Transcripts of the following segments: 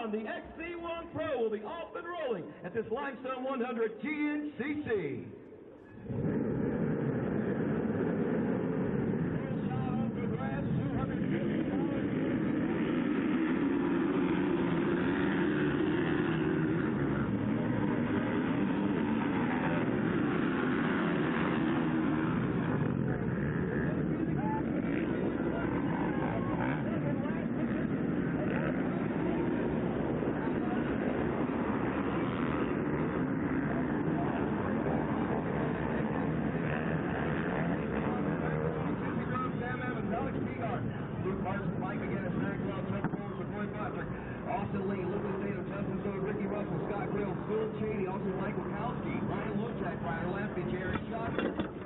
on, the XC1 Pro will be off and rolling at this Limestone 100 GNCC. Ryder Lafferty,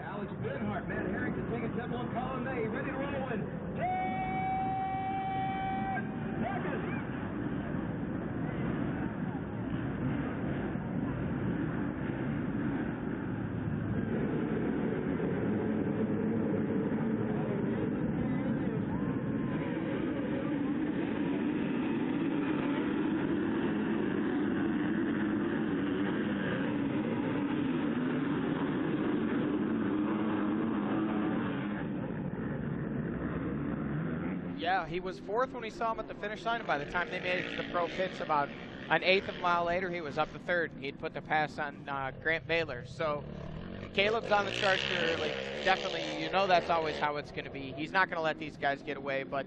Alex Benhart, Matt Harrington, taking temple and Colin May, ready to roll in 10 seconds. Yeah, he was fourth when we saw him at the finish line, and by the time they made it to the pro pits about an eighth of a mile later, he was up to third. He'd put the pass on Grant Baylor. So Caleb's on the charge here early. Definitely, you know that's always how it's going to be. He's not going to let these guys get away, but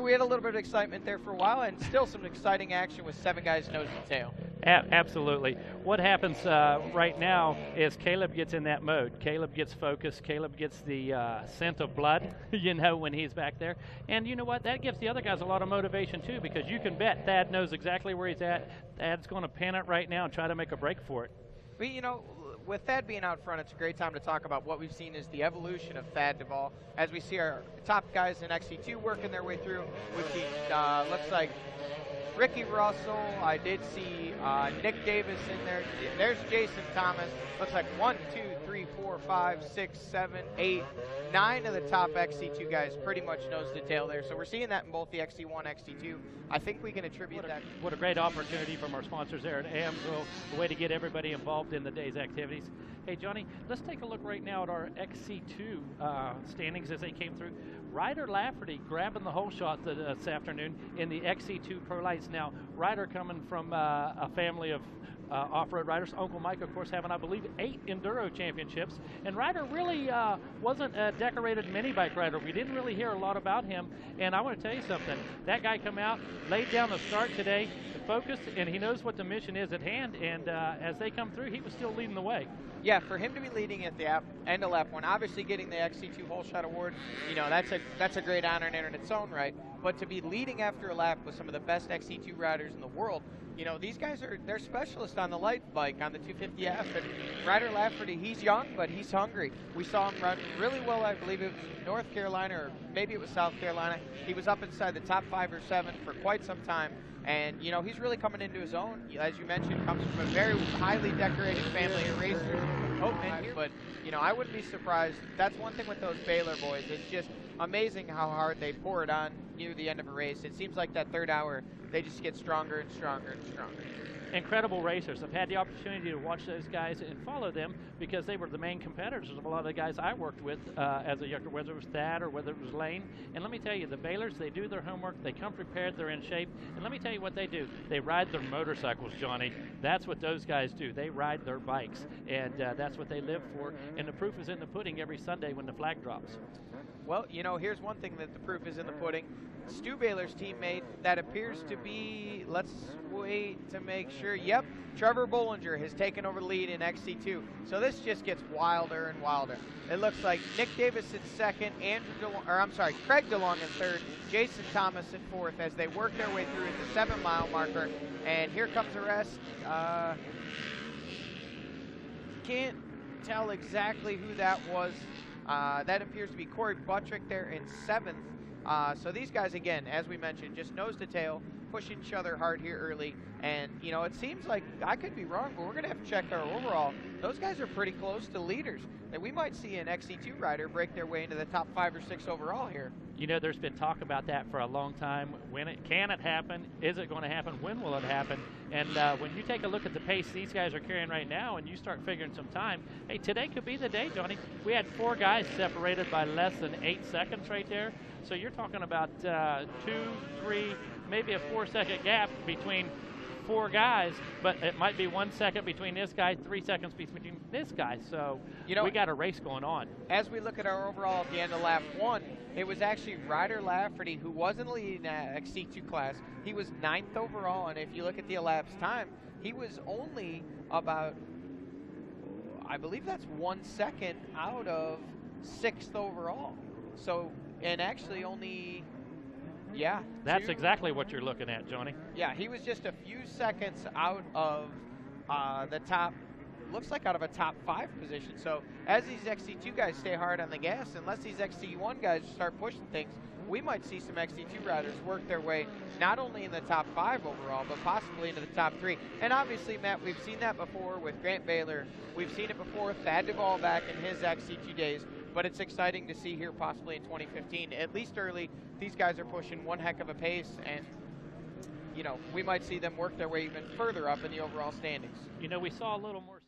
we had a little bit of excitement there for a while, and still some exciting action with 7 guys nose to tail. Absolutely. What happens right now is Caleb gets in that mode. Caleb gets focused. Caleb gets the scent of blood, you know, when he's back there. And you know what? That gives the other guys a lot of motivation, too, because you can bet Thad knows exactly where he's at. Thad's going to pan it right now and try to make a break for it. Well, you know, with Thad being out front, it's a great time to talk about what we've seen is the evolution of Thad Duvall. As we see our top guys in XC2 working their way through, we've seen, looks like Ricky Russell. I did see Nick Davis in there. There's Jason Thomas. Looks like 1, 2, 3, 4, 5, 6, 7, 8, 9 of the top XC2 guys pretty much nose to tail there. So we're seeing that in both the XC1, XC2. I think we can attribute that. What a great opportunity from our sponsors there at AMSO, a way to get everybody involved in the day's activities. Hey, Johnny, let's take a look right now at our XC2 standings as they came through. Ryder Lafferty grabbing the Holeshot this afternoon in the XC2 Pro Lights. Now, Ryder coming from a family of off-road riders. Uncle Mike, of course, having, I believe, 8 Enduro championships. And Ryder really wasn't a decorated mini bike rider. We didn't really hear a lot about him. And I want to tell you something. That guy come out, laid down the start today, focused, and he knows what the mission is at hand. And as they come through, he was still leading the way. Yeah, for him to be leading at the end of lap 1, obviously getting the XC2 Holeshot Award, you know, that's a great honor in its own right. But to be leading after a lap with some of the best XC2 riders in the world, you know, these guys they're specialists on the light bike, on the 250F. And Ryder Lafferty, he's young, but he's hungry. We saw him run really well, I believe it was North Carolina, or maybe it was South Carolina. He was up inside the top 5 or 7 for quite some time. And, you know, he's really coming into his own. As you mentioned, comes from a very highly decorated family of racers. But, you know, I wouldn't be surprised. That's one thing with those Baylor boys. It's just amazing how hard they pour it on near the end of a race. It seems like that third hour, they just get stronger and stronger and stronger. Incredible racers. I've had the opportunity to watch those guys and follow them because they were the main competitors of a lot of the guys I worked with as a youngster, whether it was Thad or whether it was Lane. And let me tell you, the Baylors, they do their homework, they come prepared, they're in shape. And let me tell you what they do. They ride their motorcycles, Johnny. That's what those guys do. They ride their bikes, and that's what they live for. And the proof is in the pudding every Sunday when the flag drops. Well, you know, here's one thing that the proof is in the pudding. Stu Baylor's teammate, that appears to be, let's wait to make sure, yep, Trevor Bollinger has taken over the lead in XC2. So this just gets wilder and wilder. It looks like Nick Davis in second, Craig DeLong in third, Jason Thomas in fourth as they work their way through at the 7-mile marker. And here comes the rest. Can't tell exactly who that was. That appears to be Corey Buttrick there in 7th. So these guys, again, as we mentioned, just nose to tail, pushing each other hard here early. And, you know, it seems like, I could be wrong, but we're going to have to check our overall. Those guys are pretty close to leaders. And we might see an XC2 rider break their way into the top 5 or 6 overall here. You know, there's been talk about that for a long time. Can it happen? Is it going to happen? When will it happen? And when you take a look at the pace these guys are carrying right now and you start figuring some time, hey, today could be the day, Johnny. We had 4 guys separated by less than 8 seconds right there. So you're talking about 2, 3, maybe a 4-second gap between 4 guys, but it might be 1 second between this guy, 3 seconds between this guy. So you know, we got a race going on. As we look at our overall at the end of lap 1, it was actually Ryder Lafferty who wasn't leading that XC2 class. He was 9th overall, and if you look at the elapsed time, he was only about, I believe that's 1 second out of 6th overall. So, and actually only, yeah. That's exactly what you're looking at, Johnny. Yeah, he was just a few seconds out of the top, looks like out of a top 5 position. So as these XC2 guys stay hard on the gas, unless these XC1 guys start pushing things, we might see some XC2 riders work their way not only in the top 5 overall, but possibly into the top 3. And obviously, Matt, we've seen that before with Grant Baylor. We've seen it before with Thad Duvall back in his XC2 days. But it's exciting to see here possibly in 2015, at least early, these guys are pushing one heck of a pace, and, you know, we might see them work their way even further up in the overall standings. You know, we saw a little more